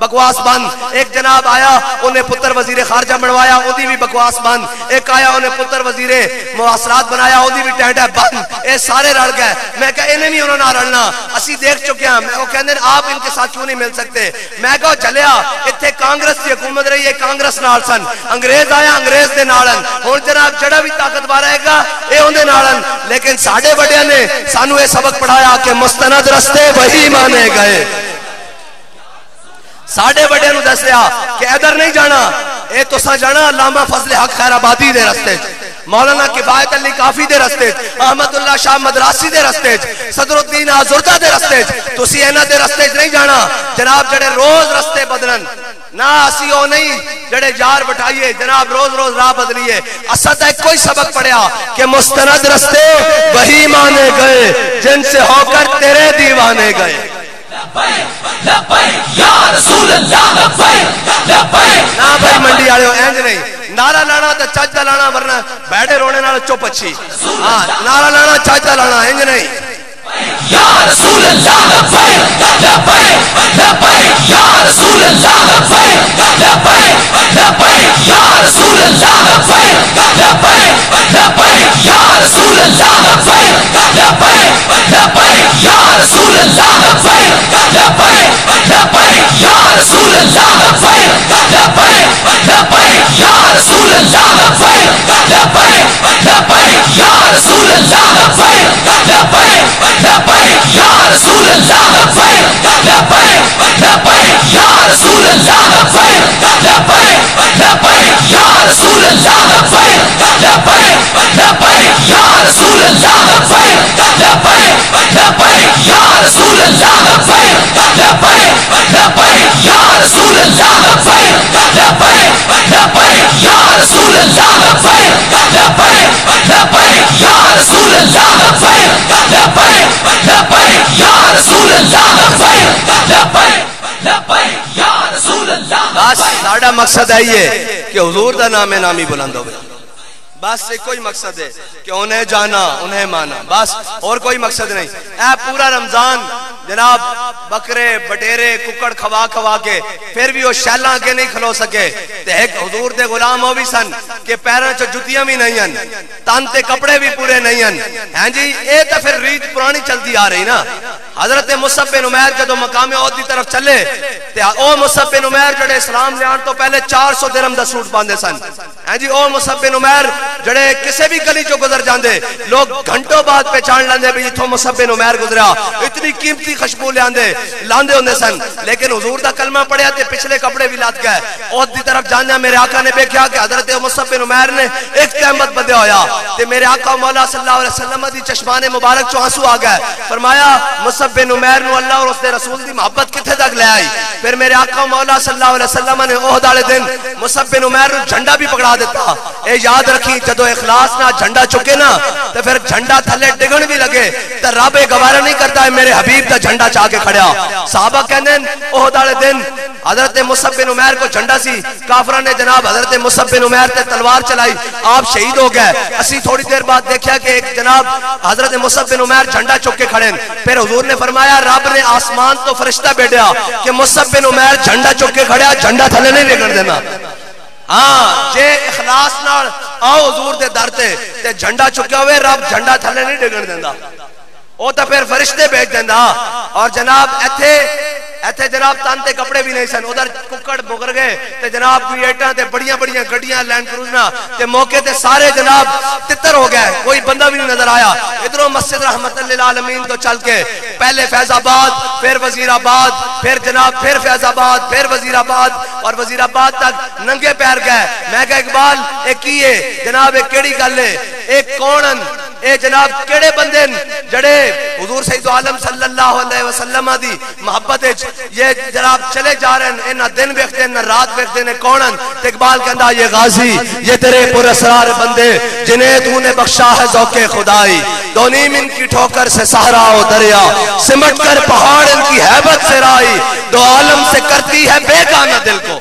S1: بکواس بند ایک جناب آیا انہیں پتر وزیر خارجہ بنوایا اودی بھی بکواس بند ایک آیا انہیں پتر وزیر مواصلات بنایا اودی بھی ٹینٹ ہے بند اے سارے رڑ گئے میں کہا انہیں نہیں انہوں نے رڑنا اسی دیکھ چکے ہیں میں کہنے آپ ان کے ساتھ کیوں نہیں مل سکتے میں کہا چلیا اتھے کانگریس کی حکومت رہی ہے کانگریس نال سن انگریز آیا انگریز دے نالن ہون جناب جڑا بھی طاقتور آئے گا اے ہون دے نالن لیکن ساڑھے بڑے نے سانو اے سبق پڑھایا کہ مستند رستے وہی مانے گئے ساڑھے بڑے نو دسیا کہ ادھر نہیں جانا اے تو سا جانا علامہ فضل حق خیر آبادی دے رستے مولانا کفایت علی کافی دے رستے احمد اللہ شاہ مدراسی دے رستے صدر الدین آزردہ دے رستے تو سی اینا دے رستے نہیں جانا جناب جڑے روز رستے بدلن نہ اسی ہو نہیں جڑے جار بٹھائیے جناب روز روز راہ بدلیے اسد ایک کوئی سبق پڑھیا کہ مستند رستے وہی مانے گئے جن سے ہو کر تیرے دیوانے گئے نا بھائی منڈی آڑے ہو اینج نہیں نعرہ لانا تا چاچا لانا ورنہ بیٹھے رونے نال چپ اچھی نعرہ لانا چاچا لانا اینج نہیں
S2: یا رسول اللہ لبیک لبیک لبیک یا رسول اللہ لبیک لبیک لبیک یا رسول اللہ لبیک لبیک لبیک یا رسول اللہ لبیک لبیک لبیک یا رسول اللہ لبیک لبیک لبیک یا رسول اللہ لبیک لبیک لبیک یا رسول اللہ لبیک لبیک لبیک یا رسول اللہ لبیک لبیک لبیک یا رسول اللہ لبیک لبیک لبیک یا رسول اللہ لبیک لبیک لبیک یا رسول اللہ لبیک لبیک لبیک یا رسول اللہ لبیک لبیک لبیک یا رسول اللہ لبیک لبیک لبیک یا رسول اللہ لبیک لبیک لبیک یا رسول اللہ لبیک لبیک لبیک یا رسول اللہ لبیک لبیک لبیک یا رسول اللہ لبیک لبیک لبیک یا رسول اللہ
S1: بس ساڑھا مقصد ہے یہ کہ حضور دا نام نامی بلند ہوئے بس ایک کوئی مقصد ہے کہ انہیں جانا انہیں مانا بس اور کوئی مقصد نہیں اے پورا رمضان جناب بکرے بٹیرے ککڑ کھوا کھوا کے پھر بھی وہ شیلاں کے نہیں کھلو سکے تے ایک حضور دے غلام ہو بھی سن کہ پیروں چو جتیاں بھی نہیں ہیں تان تے کپڑے بھی پورے نہیں ہیں جی اے تا پھر ریت پرانی چلتی آ رہی نا حضرت مصعب بن عمیر جدو مقام عہد دی طرف چلے تے او مصعب بن عمیر جڑے اسلام لے آن تو پہلے 400 درہم دا سوٹ باندھے سن جی او مصعب بن عمیر جڑے کسے بھی گلی جو گزر جاندے لوگ گھنٹوں بعد پہچان لیندے بھی اتھوں مصعب بن عمیر گزریا اتنی قیمتی خوشبو لاندے ہوندے سن لیکن حضور دا کلمہ پڑھیا تے پچھلے کپڑے بھی لات گئے عہد دی طرف جاندے میرے آقا نے دیکھا کہ حضرت مصعب بن عمیر نے ایک تہمت بدے ہویا تے میرے آقا مولا صلی اللہ علیہ وسلم دی چشمان مبارک چو آنسو آ گئے فرمایا مصعب بن عمیر نو اللہ اور اس دے رسول دی محبت کتھے تک لے آئی پھر میرے آقا مولا صلی اللہ علیہ وسلم نے عہد والے دن مصعب بن عمیر نو جھنڈا بھی پکڑا دیتا اے یاد رکھی جدو اخلاص نہ جھنڈا چکے نا تو پھر جھنڈا تھلے ڈگن بھی لگے تو رب گوارا نہیں کرتا ہے میرے حبیب دا جھنڈا چاہ کے کھڑیا صحابہ کہنے عہد والے دن حضرت مصعب بن عمیر کو جھنڈا سی کافران نے جناب حضرت مصعب بن عمیر تے تلوار چلائی آپ شہید ہو گئے اسی تھوڑی دیر بعد دیکھا کہ ایک جناب حضرت مصعب بن عمیر جھنڈا چک کے کھڑے پھر حضور نے فرمایا رب نے آسمان تو فرشتہ بھیجا کہ مصعب بن عمیر جھنڈا چک کے کھڑیا جھنڈا تھلے نہیں لگن دینا ہاں جے اخلاص نال آؤ حضور دے در تے جھنڈا چکیا ہوئے رب جھنڈا تھلے نہیں ڈگن دینا وہ تو پھر فرشتے بھیج دینا اور جناب ایتھے جناب تانتے کپڑے بھی نہیں سن ادھر ککڑ بکر گئے تے جناب ویٹاں تے بڑیاں بڑیاں گڈیاں لینڈ کروزنا تے موقع تے سارے جناب تتر ہو گئے کوئی بندہ بھی نہیں نظر آیا ادھروں مسجد رحمت للعالمین تو چل کے پہلے فیض آباد پھر وزیر آباد پھر جناب پھر فیض آباد پھر وزیر آباد اور وزیر آباد تک ننگے پیر گئے میں کہا اقبال ایک کیے جناب ایک کیڑی گل ہے ایک کونن اے جناب کیڑے بندے جڑے حضور سید عالم صلی اللہ علیہ وسلم دی محبت یہ جناب چلے جا رہے ہیں نہ دن ویکھتے نہ رات ویکھتے نے کونن تے اقبال کہندا یہ غازی یہ تیرے پر اسرار بندے جنہیں تو نے بخشا ہے ذوق خدائی دو نیم ان کی ٹھوکر سے صحرا و دریا سمٹ کر پہاڑ ان کی ہیبت سے رائی دو عالم سے کرتی ہے بیگانہ دل کو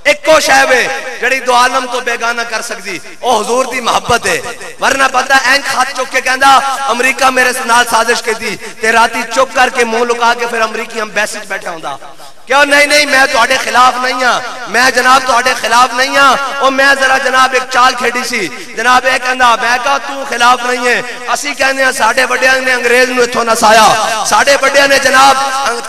S1: ایک کو شہوے جڑی دو عالم تو بیگانہ کر سکتی او حضور دی محبت ہے ورنہ پتہ اینک ہاتھ چک کے کہندا امریکہ میرے نال سازش کی تھی تے راتی چک کر کے منہ لکا کے پھر امریکی ہم بیسج بیٹھے ہوندا کیوں نہیں میں تواڈے خلاف نہیں ہاں میں جناب تواڈے خلاف نہیں ہاں او میں ذرا جناب ایک چال کھیڈی سی جناب اے کہندا میں کہا تو خلاف نہیں ہے اسی کہندے ہیں ساڈے بڑیاں نے انگریز نو ایتھوں نسایا ساڈے بڑیاں نے جناب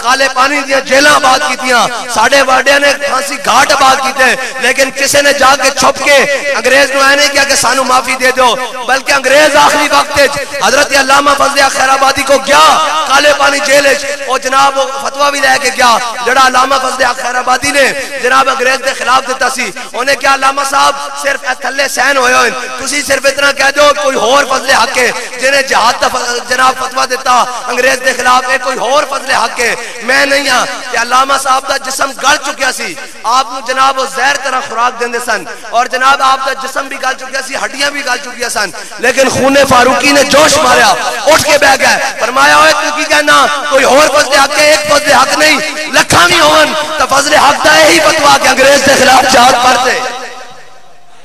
S1: کالے پانی دیاں جیلاں آباد کیتیاں ساڈے بڑیاں نے پھانسی گھاٹ آباد کیتے لیکن کسی نے جا کے چھپ کے انگریز نو اے نہیں کیا کہ سانو معافی دے دو بلکہ انگریز آخری وقت حضرت علامہ فضل خیر آبادی کو گیا کالے پانی جیل او جناب فتویٰ بھی لے کے گیا جڑا علامہ فضل خیر آبادی نے جناب انگریز دے خلاف دیتا سی انہیں کیا علامہ صاحب صرف تھلے سین ہوئے ہوئے تسی صرف اتنا کہہ دو کوئی اور فضل حق ہے جنہیں جہاد جناب فتویٰ دیتا انگریز دے خلاف ایک کوئی اور فضل حق ہے میں نہیں ہاں کہ علامہ صاحب دا جسم گل چکیا سی آپ نو جناب زہر طرح خوراک دیندے سن اور جناب آپ دا جسم بھی گل چکیا سی ہڈیاں بھی گل چکیا سن لیکن خون فاروقی نے جوش ماریا اٹھ کے بہ گئے فرمایا ہوئے تو کی کہنا کوئی اور فضل حق ہے ایک فضل حق نہیں لکھاں بھی ہون تو فضل حق دا یہی فتویٰ کہ انگریز کے خلاف جہاد پڑھتے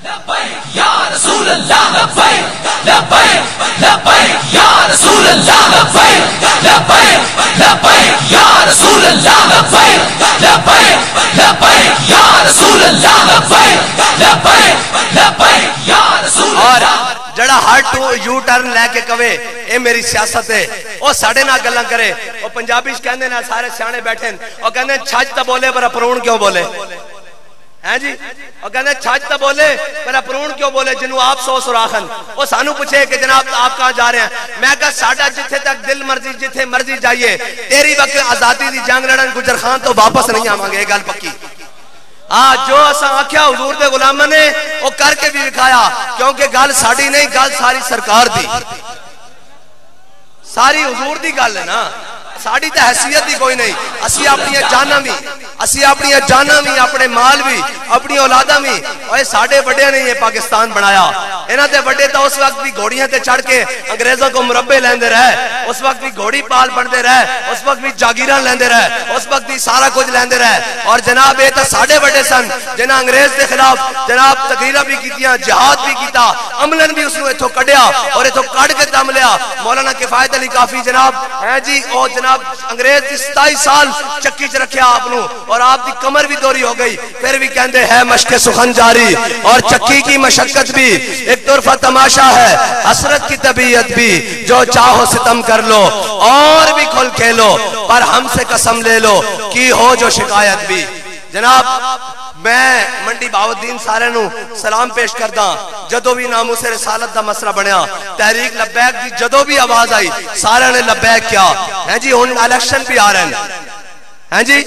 S2: لبیک یا رسول اللہ لبیک لبیک لبیک یا رسول اللہ لبیک لبیک لبیک یا رسول اللہ لبیک لبیک لبیک یا رسول اللہ لبیک لبیک لبیک یا رسول اللہ
S1: جڑا ہر یو ٹرن لے کے کہے اے میری سیاست ہے او ساڑے نہ گلاں کرے او پنجابی کہندے نے سارے سیانے بیٹھے او کہندے چھج تے بولے پر اپرون کیوں بولے ہیں جی اور کہندے چھج تے بولے پر اپرون کیوں بولے جنوں آپ سو سراخن او سانو پوچھے کہ جناب آپ کہاں جا رہے ہیں میں کہا ساڈا جتھے تک دل مرضی جتھے مرضی جائیے تیری وقت آزادی دی جنگ لڑن گجر خان تو واپس نہیں آواں گے گل پکی جو اساں آکھیا حضور دے غلاماں نے او کر کے بھی دکھایا کیونکہ گل ساڈی نہیں گل ساری سرکار دی ساری حضور دی گل ہے نا ساڑی تے حیثیت دی کوئی نہیں اسی اپنی جاناں بھی اپنے مال بھی اپنی اولاداں بھی اوے ساڑے بڑے نے یہ پاکستان بنایا انہاں تے بڑے تا اس وقت بھی گھوڑیاں تے چڑھ کے انگریزوں کو مربے لیندے رہے اس وقت بھی گھوڑی پال بنتے رہے اس وقت بھی جاگیراں لیندے رہے اس وقت بھی سارا کچھ لیندے رہے اور جناب اے تا ساڑے بڑے سن جنہاں انگریز دے خلاف جناب تقریرہ بھی کیتیاں جہاد بھی کیتا عملاً بھی اس نو ایتھوں کڈیا اور ایتھوں کڈ کے دم لیا مولانا کفایت علی کافی جناب ہے جی او جناب انگریز کی 27 سال چکی چ رکھیا آپ نو اور آپ کی کمر بھی دوری ہو گئی پھر بھی کہندے ہے مشق سخن جاری اور چکی کی مشقت بھی ایک طرفہ تماشا ہے حسرت کی طبیعت بھی جو چاہو ستم کر لو اور بھی کھل کھیلو پر ہم سے قسم لے لو کی ہو جو شکایت بھی جناب میں منڈی باودین سارے نو سلام پیش کردہ جدو بھی ناموس رسالت دا مسئلہ بنیا تحریک لبیک دی جدو بھی آواز آئی سارے نے لبیک کیا ہیں جی ان الیکشن بھی آ رہے ہیں جی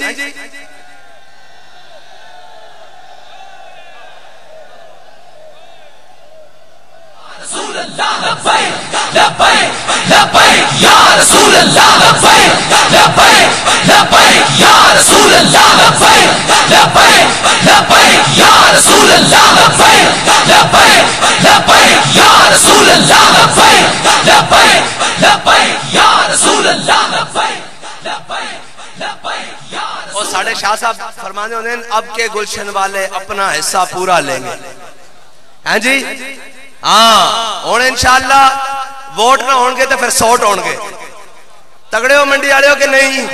S2: رسول اللہ لبیک لبیک لبیک یا رسول اللہ لبیک لبیک لبیک یا رسول اللہ لبیک لبیک لبیک یا رسول اللہ لبیک لبیک لبیک یا رسول اللہ لبیک لبیک لبیک یا رسول اللہ لبیک لبیک لبیک یا رسول
S1: اور ساڑھے شاہ صاحب فرمانے ہونے اب کے گلشن والے اپنا حصہ پورا لیں گے ہیں جی ہاں اور انشاءاللہ ووٹ نہ ہونگے تو پھر سوٹ ہونگے تگڑے ہو منڈی والے ہو کہ نہیں؟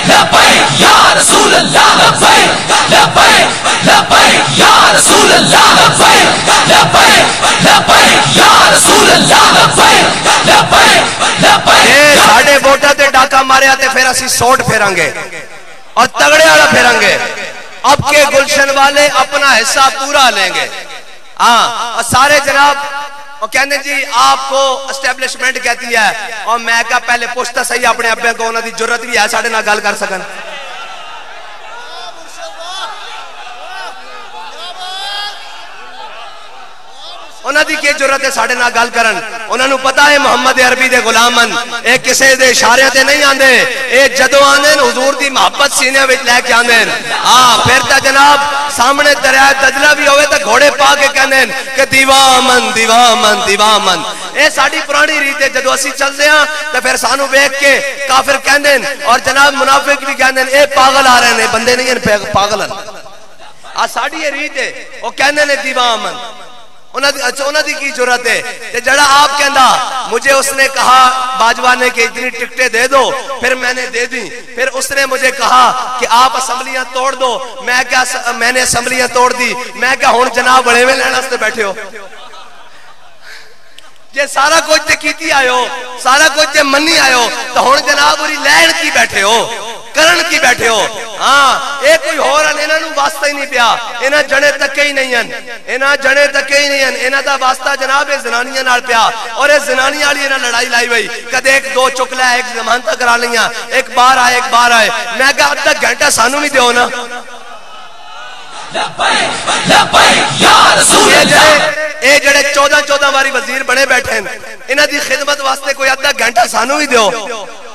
S2: لبیک یا رسول اللہ لبیک لبیک لبیک یا رسول اللہ لبیک لبیک لبیک یا رسول اللہ لبیک لبیک لبیک
S1: ساڑھے ووٹاں تے ڈاکا ماریا تے پھر اسی سوٹ پھیریں گے اور تگڑے والا پھیریں گے. اب کے گلشن والے اپنا حصہ پورا لیں گے. ہاں اور سارے جناب اور کہنے جی آپ کو اسٹیبلشمنٹ کہتی ہے اور میں کہا پہلے پوچھتا صحیح اپنے ابے کو انہوں دی جرت بھی ہے ساڑھے نہ گل کر سکن. انہوں دی کی جرت ہے ساڑھے نہ گل کرن. انہوں نے پتا ہے محمد عربی دے غلامن اے کسے دے اشارے تے نہیں آندے, اے جدو آندے حضور دی محبت سینے وچ لے کے آندے. ہاں پھر تا جناب سامنے دریائے دجلہ بھی ہوئے تا گھوڑے پا کے کہندے کہ دیوامن دیوامن دیوامن. اے ساڑھی پرانی ریت ہے جدو اسی چل دے ہاں تا پھر سانو بیک کے کافر کہندے اور جناب منافق بھی کہندے اے پاگل آ رہے ہیں بندے نہیں ہیں پاگل ہیں. ساڑھی یہ ریت ہے وہ کہندے نے دیوامن. انہوں دی کی جرت ہے جڑا آپ کہندا مجھے اس نے کہا باجوانے کے اتنی ٹکٹیں دے دو پھر میں نے دے دی. پھر اس نے مجھے کہا کہ آپ اسمبلیاں توڑ دو, میں نے اسمبلیاں توڑ دی. میں کہا ہون جناب بڑے میں لینا سے بیٹھے ہو جے سارا کچھ تے کیتی آئے ہو سارا کچھ تے منی آئے ہو تو ہون جناب اوری لین کی بیٹھے ہو کرن کی بیٹھے ہو. ہاں اے کوئی ہو رہا انہاں نو واسطہ ہی نہیں پیا, انہاں جڑے تکے ہی نہیں ہیں, انہاں جڑے تکے ہی نہیں ہیں. انہاں دا واسطہ جناب اے زنانیاں نال پیا اور اے زنانیاں والی انہاں لڑائی لائی ہوئی کدے ایک دو چکلا ایک ضمانت کرا لیاں ایک بار آئے. میں کہا اب تک گھنٹہ سانو بھی دیو نا.
S2: لبیک لبیک یا رسول اللہ
S1: اے جڑے 14 باری وزیر بنے بیٹھے ہیں انہاں دی خدمت واسطے کوئی آدھا گھنٹہ سانو بھی دیو.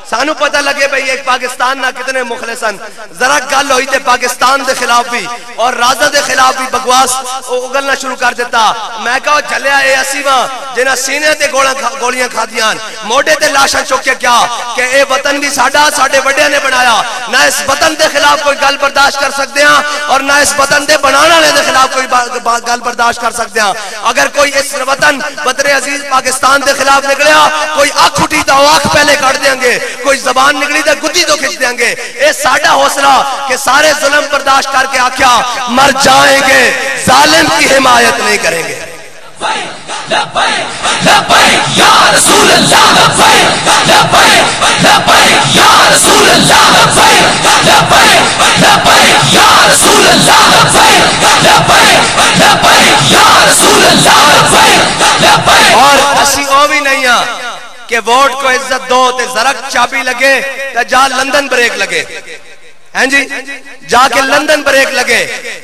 S1: سانو پتہ لگے بھئی ایک پاکستان نہ کتنے مخلصن. ذرا گل ہوئی تے پاکستان دے خلاف بھی اور رازہ دے خلاف بھی بکواس اگلنا شروع کر دیتا. میں کہا جلیا اے اسیواں جنہ سینے تے گولیاں کھا دیاں موڑے تے لاشاں چکے کیا کہ اے وطن بھی ساڑھے وڈے نے بنایا. نہ اس وطن دے خلاف کوئی گل برداشت کر سکتے ہیں اور نہ اس وطن دے بنانا دے خلاف کوئی گل برداشت کر سکتے ہیں. اگر کوئی اس وطن وطن عزیز پاکستان دے خلاف نکلیا کوئی آنکھ اٹھی تو آنکھ پہلے کٹ دیں گے, کوئی زبان نکلی تو گدی تو کھچ دیں گے. اے ساڑھا حوصلہ کہ سارے ظلم برداشت کر کے آکھیا مر جائیں گے ظالم کی حمایت نہیں کریں گے.
S2: لبیک لبیک یا رسول اللہ لبیک لبیک لبیک یا رسول اللہ لبیک لبیک لبیک یا رسول اللہ لبیک لبیک لبیک یا رسول اللہ لبیک لبیک.
S1: اور اسی او بھی نہیں ہیں کہ ووٹ کو عزت دو تے زرک چابی لگے تے جا لندن بریک لگے ہیں جی جا کے لندن بریک لگے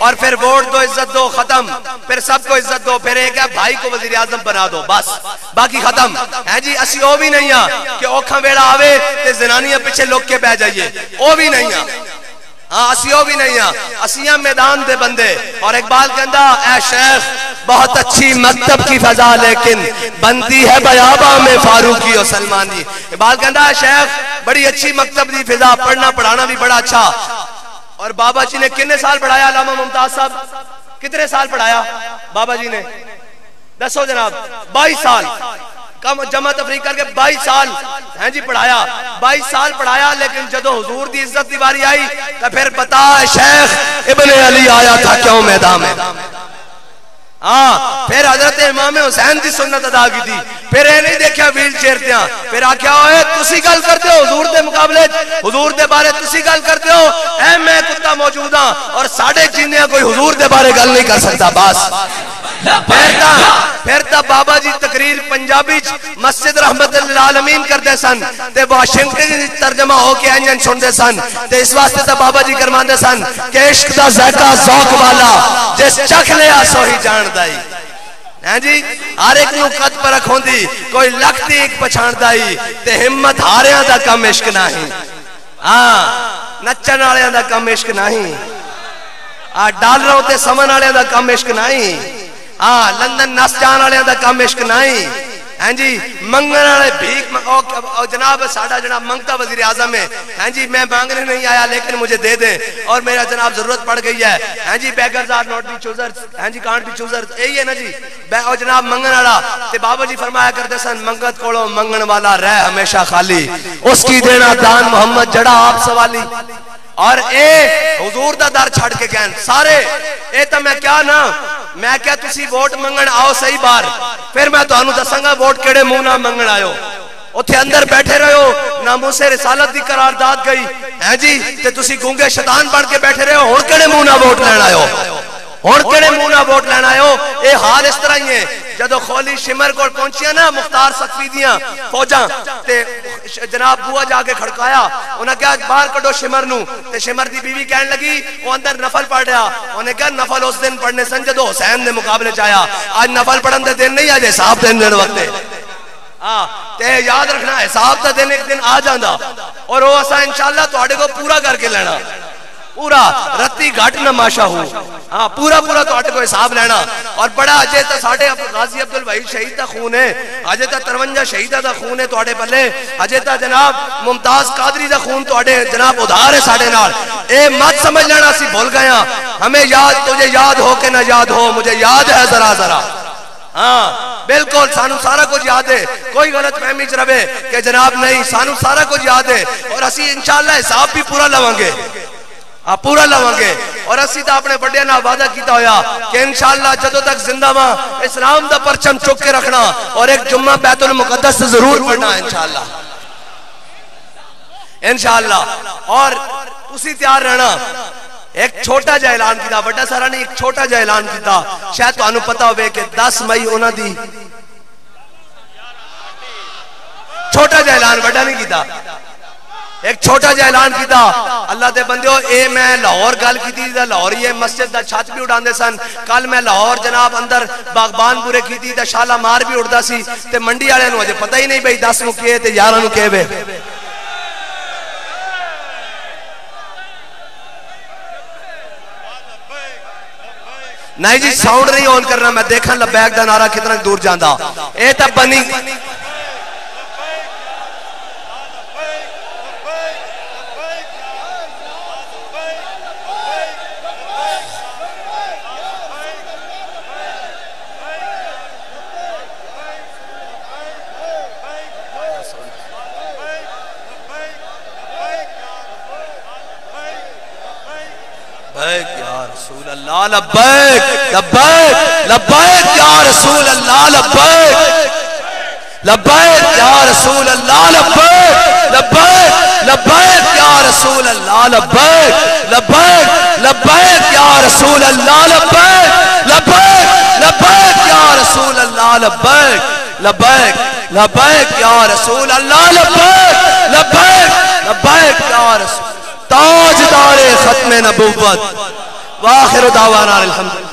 S1: اور پھر ووٹ دو عزت دو ختم. پھر سب کو عزت دو پھر ایک ہے بھائی کو وزیر اعظم بنا دو بس باقی ختم ہیں جی. اسی او بھی نہیں ہیں کہ اوکھا ویڑا آوے تے زنانیاں پیچھے لوگ کے بہ جائیے, او بھی نہیں ہیں. ہاں اسیوں بھی نہیں ہیں, اسیاں میدان دے بندے. اور اقبال کہندا اے شیخ بہت اچھی مکتب کی فضا لیکن بنتی ہے بیاباں میں فاروقی و سلمانی. اقبال کہندا اے شیخ بڑی اچھی مکتب دی فضا, پڑھنا پڑھانا بھی بڑا اچھا. اور بابا جی نے کتنے سال پڑھایا علامہ ممتاز صاحب کتنے سال پڑھایا بابا جی نے دسو جناب 22 سال کم جمع تفریق کر کے 22 سال ہیں جی پڑھایا 22 سال پڑھایا. لیکن جدو حضور دی عزت دی باری آئی تو پھر بتا شیخ ابن علی آیا تھا کیوں میدان میں. ہاں پھر حضرت امام حسین دی سنت ادا کی تھی. پھر اے نہیں دیکھا ویل چیئر تیاں پھر آکھیا ہوئے تسی گل کرتے ہو حضور دے مقابلے حضور دے بارے تسی گل کرتے ہو اے میں کتا موجود ہاں اور ساڑھے جینے کوئی حضور دے بارے گل نہیں کر سکتا. بس پھر تا بابا جی تقریر پنجابی مسجد رحمت للعالمین کردے سن تے واشنگٹن ترجمہ ہو کے انجن سن دے سن تے اس واسطے تا بابا جی کرمان دے سن کہ عشق دا ذائقہ ذوق والا جس چکھ لیا سو ہی جان دائی. ہیں جی ہر ایک نو قد پر رکھوں دی کوئی لکھتی ایک پچھان دائی تے ہمت ہاریاں دا کم عشق نہیں. ہاں نچن آلیاں دا کم عشق نہیں, ڈالروں تے سمن آلیاں دا کم عشق نہیں, لندن نس جان آلیاں دا کم عشق نہیں. ہاں جی منگن والے بھیک جناب ساڈا جناب منگتا وزیر اعظم ہے ہاں جی میں مانگنے نہیں آیا لیکن مجھے دے دیں اور میرا جناب ضرورت پڑ گئی ہے ہاں جی beggars are not be choosers ہاں جی کانٹ بی چوزرز یہی ہے نا جی اور جناب منگن والا تے بابا جی فرمایا کرتے سن منگت کولو منگن والا رہ ہمیشہ خالی اس کی دینا دان محمد جڑا آپ سوالی اور اے حضور دا در چھڑ کے کہن سارے اے تا میں کیا نا میں کیا تسی ووٹ منگن آؤ صحیح بار پھر میں تو انو دسنگا ووٹ کیڑے منہ نہ منگن آئے ہو اتھے اندر بیٹھے رہے ہو ناموس رسالت دی قرارداد گئی ہیں جی تے تسی گونگے شیطان بن کے بیٹھے رہے ہو ہن کیڑے منہ نہ ووٹ لینا آئے ہو ہن کیڑے منہ نہ ووٹ لینا آئے ہو اے حال اس طرح ہی ہے جدو خولی شمر کو پہنچیا نا مختار سقفی دیاں فوجاں تے جناب بوا جا کے کھڑکایا انہاں کہا باہر کڈو شمر نو تے شمر دی بیوی کہنے لگی وہ اندر نفل پڑھ رہا انہیں کہا نفل اس دن پڑھنے سن جدو حسین دے مقابلے چاہیا آج نفل پڑھن دے دن نہیں آج حساب دن دن وقت تے یاد رکھنا حساب دا دن ایک دن آ جاندہ اور وہ اسا انشاءاللہ تو آڑے کو پورا کر کے لینا پورا رتی گھٹ نہ ماشا ہو پورا تو آٹے کو حساب لینا اور بڑا اجے تا ساڑھے غازی عبدالوحید شہید تا خون ہے اجے تا 53 شہیدہ دا خون ہے تو آٹے پلے اجے تا جناب ممتاز قادری دا خون تو آٹے جناب ادھار ہے ساڑھے نال اے مت سمجھ لینا سی بھول گیا ہمیں یاد تجھے یاد ہو کہ نہ یاد ہو مجھے یاد ہے ذرا ذرا بالکل سانو سارا کچھ یاد ہے کوئی غلط فہمی چ رہے کہ جناب نہیں سانو سارا کچھ یاد ہے اور اسی انشاءاللہ حساب بھی پورا لواں گے پورا لواں گے اور اسی تا اپنے بڑے نہ وعدہ کیتا ہویا کہ انشاءاللہ جدو تک زندہ ماں اسلام دا پرچم چک کے رکھنا اور ایک جمعہ بیت المقدس سے ضرور پڑھنا انشاءاللہ انشاءاللہ اور اسی تیار رہنا ایک چھوٹا جا اعلان کیتا بڑا سارا نہیں ایک چھوٹا جا اعلان کیتا شاید تو انو پتا ہوئے کہ 10 مئی انہ دی چھوٹا جا اعلان بڑا نہیں کیتا ایک چھوٹا جا اعلان کیتا اللہ دے بندیو اے میں لاہور گل کیتی دا لاہور یہ مسجد دا چھت بھی اڑان دے سن کل میں لاہور جناب اندر باغبان پورے کیتی دا شالا مار بھی اڑدا سی تے منڈی والے نو اجے پتہ ہی نہیں بھئی 10 نو کیے تے 11 نو کیے وے نہیں جی ساؤنڈ نہیں آن کرنا میں دیکھا لبیک دا نعرہ کتنا دور جاندہ اے تا بنی لبیک لبیک لبیک یا رسول اللہ لبیک لبیک یا رسول اللہ لبیک لبیک لبیک یا رسول اللہ لبیک لبیک لبیک یا رسول اللہ لبیک لبیک لبیک یا رسول اللہ لبیک لبیک لبیک یا رسول اللہ لبیک لبیک لبیک یا رسول تاجدار ختم نبوت وآخر دعوانا الحمد